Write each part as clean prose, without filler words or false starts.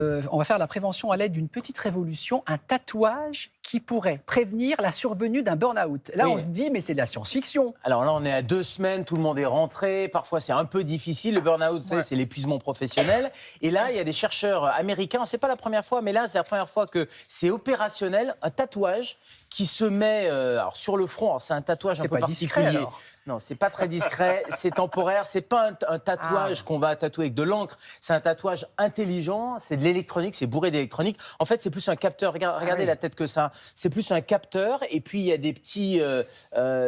On va faire la prévention à l'aide d'une petite révolution, un tatouage qui pourrait prévenir la survenue d'un burn-out. Là, Oui. on se dit, mais c'est de la science-fiction. Alors là, on est à 2 semaines, tout le monde est rentré. Parfois, c'est un peu difficile. Le burn-out, vous savez, c'est l'épuisement professionnel. Et là, il y a des chercheurs américains. C'est pas la première fois, mais là, c'est la première fois que c'est opérationnel. Un tatouage qui se met alors, sur le front. Alors, c'est un tatouage un C'est peu pas discret, particulier. alors. Non, c'est pas très discret. C'est temporaire. C'est pas un tatouage qu'on va tatouer avec de l'encre. C'est un tatouage intelligent. C'est de l'électronique. C'est bourré d'électronique. En fait, c'est plus un capteur. Regardez oui. la tête que ça. C'est plus un capteur. Et puis, il y a des petits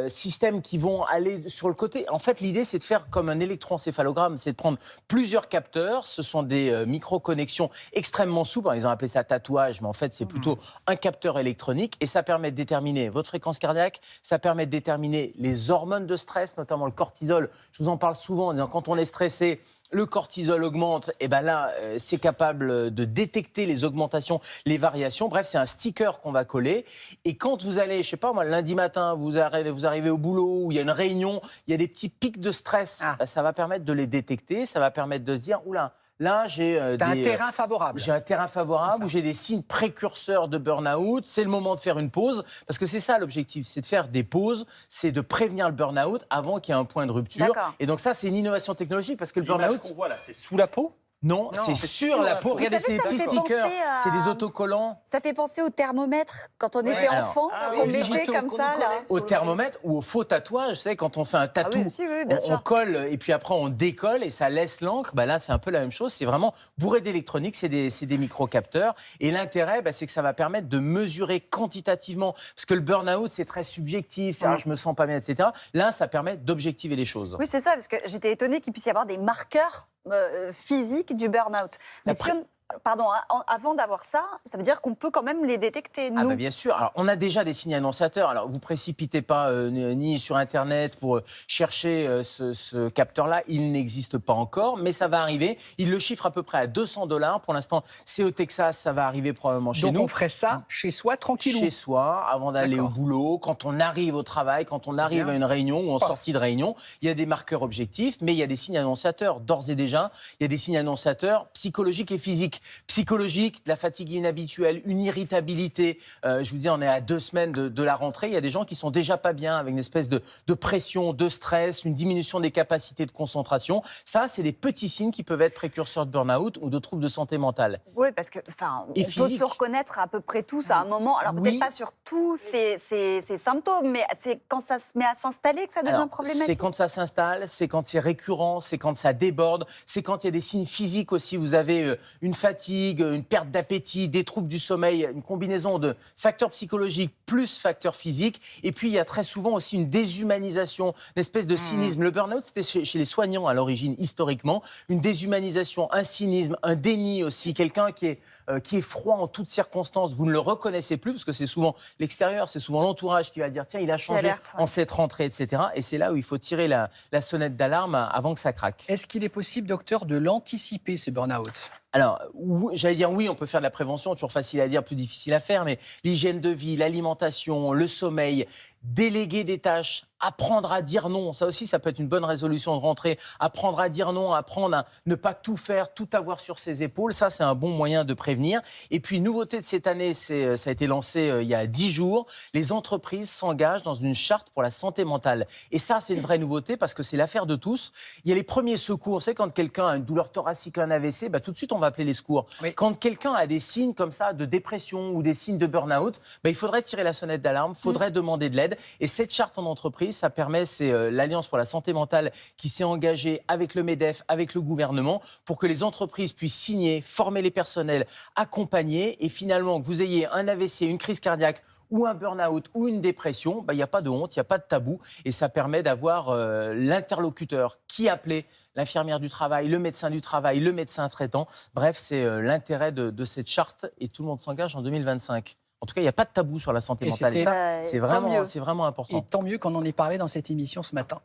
systèmes qui vont aller sur le côté. En fait, l'idée, c'est de faire comme un électroencéphalogramme. C'est de prendre plusieurs capteurs. Ce sont des micro-connexions extrêmement souples. Ils ont appelé ça tatouage, mais en fait, c'est plutôt un capteur électronique. Et ça permet de déterminer votre fréquence cardiaque. Ça permet de déterminer les hormones de stress, notamment le cortisol. Je vous en parle souvent en disant quand on est stressé, le cortisol augmente, et ben là, c'est capable de détecter les augmentations, les variations. Bref, c'est un sticker qu'on va coller. Et quand vous allez, je sais pas moi, lundi matin, vous arrivez au boulot, où il y a une réunion, il y a des petits pics de stress, ben, ça va permettre de les détecter, ça va permettre de se dire, oula, là, j'ai T'as un terrain favorable. j'ai un terrain favorable où j'ai des signes précurseurs de burn-out. C'est le moment de faire une pause. Parce que c'est ça l'objectif, c'est de faire des pauses, c'est de prévenir le burn-out avant qu'il y ait un point de rupture. D'accord. Et donc ça, c'est une innovation technologique parce que le L'image burn-out... qu'on voit là, c'est sous la peau? Non, c'est sur la peau. Regardez, savez, c'est des ça me petits fait stickers, penser à- c'est des autocollants. Ça fait penser au thermomètre quand on était Alors, enfant, oui, qu'on les mettait digitaux comme qu'on ça nous là. Au thermomètre ou au faux tatouage, vous savez, quand on fait un tatou, oui, aussi, oui, bien on sûr. colle et puis après on décolle et ça laisse l'encre. Bah là, c'est un peu la même chose. C'est vraiment bourré d'électronique, c'est des micro-capteurs. Et l'intérêt, c'est que ça va permettre de mesurer quantitativement. Parce que le burn-out, c'est très subjectif, c'est je me sens pas bien, etc. Là, ça permet d'objectiver les choses. Oui, c'est ça, parce que j'étais étonnée qu'il puisse y avoir des marqueurs physiques du burn-out. Mais Après- si pardon, avant d'avoir ça, ça veut dire qu'on peut quand même les détecter, nous. Ah bah bien sûr. Alors, on a déjà des signes annonciateurs. Alors, vous précipitez pas ni sur Internet pour chercher ce capteur-là. Il n'existe pas encore, mais ça va arriver. Il le chiffre à peu près à $200. Pour l'instant, c'est au Texas. Ça va arriver probablement chez Donc nous. on ferait ça chez soi, tranquillou. Chez soi, avant d'aller au D'accord. boulot, quand on arrive au travail, quand on arrive bien. à une réunion ou en Paf. sortie de réunion, il y a des marqueurs objectifs, mais il y a des signes annonciateurs. D'ores et déjà, il y a des signes annonciateurs psychologiques et physiques. Psychologique, de la fatigue inhabituelle, une irritabilité. Je vous dis, on est à 2 semaines de la rentrée. Il y a des gens qui sont déjà pas bien, avec une espèce de pression, de stress, une diminution des capacités de concentration. Ça, c'est des petits signes qui peuvent être précurseurs de burn-out ou de troubles de santé mentale. Oui, parce que, enfin, on Et peut physique. se reconnaître à peu près tous à un moment. Alors Oui. peut-être pas sur tous ces symptômes, mais c'est quand ça se met à s'installer que ça devient Alors, problématique. c'est quand ça s'installe, c'est quand c'est récurrent, c'est quand ça déborde, c'est quand il y a des signes physiques aussi. Vous avez une fatigue, une perte d'appétit, des troubles du sommeil, une combinaison de facteurs psychologiques plus facteurs physiques. Et puis, il y a très souvent aussi une déshumanisation, une espèce de cynisme. Le burn-out, c'était chez les soignants à l'origine, historiquement. Une déshumanisation, un cynisme, un déni aussi. Quelqu'un qui est froid en toutes circonstances. Vous ne le reconnaissez plus, parce que c'est souvent l'extérieur, c'est souvent l'entourage qui va dire « Tiens, il a changé alerte, ouais. en cette rentrée, etc. » Et c'est là où il faut tirer la sonnette d'alarme avant que ça craque. Est-ce qu'il est possible, docteur, de l'anticiper, ce burn-out? Alors, j'allais dire oui, on peut faire de la prévention, toujours facile à dire, plus difficile à faire, mais l'hygiène de vie, l'alimentation, le sommeil, déléguer des tâches, apprendre à dire non, ça aussi, ça peut être une bonne résolution de rentrée. Apprendre à dire non, apprendre à ne pas tout faire, tout avoir sur ses épaules, ça, c'est un bon moyen de prévenir. Et puis, nouveauté de cette année, ça a été lancé il y a 10 jours, les entreprises s'engagent dans une charte pour la santé mentale. Et ça, c'est une vraie nouveauté parce que c'est l'affaire de tous. Il y a les premiers secours, c'est quand quelqu'un a une douleur thoracique, un AVC, tout de suite, on va appeler les secours. Oui. Quand quelqu'un a des signes comme ça de dépression ou des signes de burn-out, il faudrait tirer la sonnette d'alarme, il faudrait demander de l'aide. Et cette charte en entreprise, ça permet, c'est l'Alliance pour la santé mentale qui s'est engagée avec le MEDEF, avec le gouvernement, pour que les entreprises puissent signer, former les personnels, accompagner, et finalement, que vous ayez un AVC, une crise cardiaque, ou un burn-out, ou une dépression, il n'y a pas de honte, il n'y a pas de tabou, et ça permet d'avoir l'interlocuteur qui appelait, l'infirmière du travail, le médecin du travail, le médecin traitant. Bref, c'est l'intérêt de cette charte, et tout le monde s'engage en 2025. En tout cas, il n'y a pas de tabou sur la santé Et mentale. Et c'était- ça, c'est Tant mieux. vraiment important. Et tant mieux qu'on en ait parlé dans cette émission ce matin.